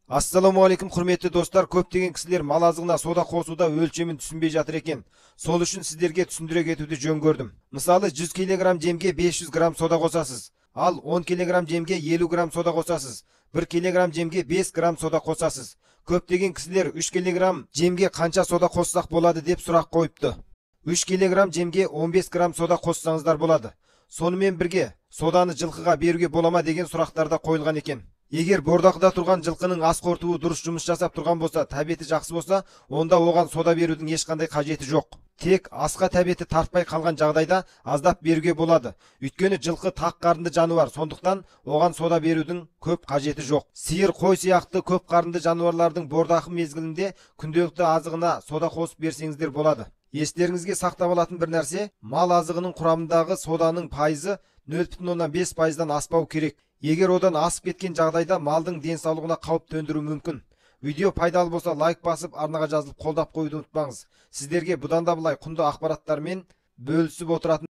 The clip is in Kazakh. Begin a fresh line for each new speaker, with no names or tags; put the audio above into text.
Assalamu алейкум, құрметті достар. Көптеген кісілер мал азығына сода қосуда өлшемін түсінбей жатыр екен. Сол үшін сіздерге түсіндіре кетуді жөн көрдім. Мысалы, 100 кг жемге 500 грамм сода қосасыз. Ал 10 кг жемге 50 грамм сода қосасыз. 1 кг жемге 5 грамм сода қосасыз. Көптеген кісілер 3 кг жемге қанша сода қоссақ болады деп сұрақ қойыпты. 3 кг жемге 15 грамм сода қоссаңыздар болады. Сонымен бірге соданы жылқыға беруге болама деген сұрақтарда қойылған екен. Егер бордақыда тұрған жылқының ас қорытуы дұрыс жұмыс жасап тұрған болса, тәбеті жақсы болса, онда оған сода берудің ешқандай қажеті жоқ. Тек асқа тәбеті тартпай қалған жағдайда аздап беруге болады. Өйткені жылқы тақ қарынды жануар, сондықтан оған сода берудің көп қажеті жоқ. Сиыр, қой сияқты көп қарынды жануарлардың бордақы мезгілінде күнделікті азығына сода қосып берсеңіздер болады. Естеріңізге сақтап алатын бір нәрсе, мал азығының құрамындағы соданың пайызы 0,5%-дан аспау керек. Егер одан асып кеткен жағдайда малдың денсаулығына қауіп төндіруі мүмкін. Видео пайдалы болса лайк басып, арнаға жазылып қолдап қоюды ұмытпаңыз. Сіздерге бұдан да былай құнды ақпараттармен бөлісіп отыратын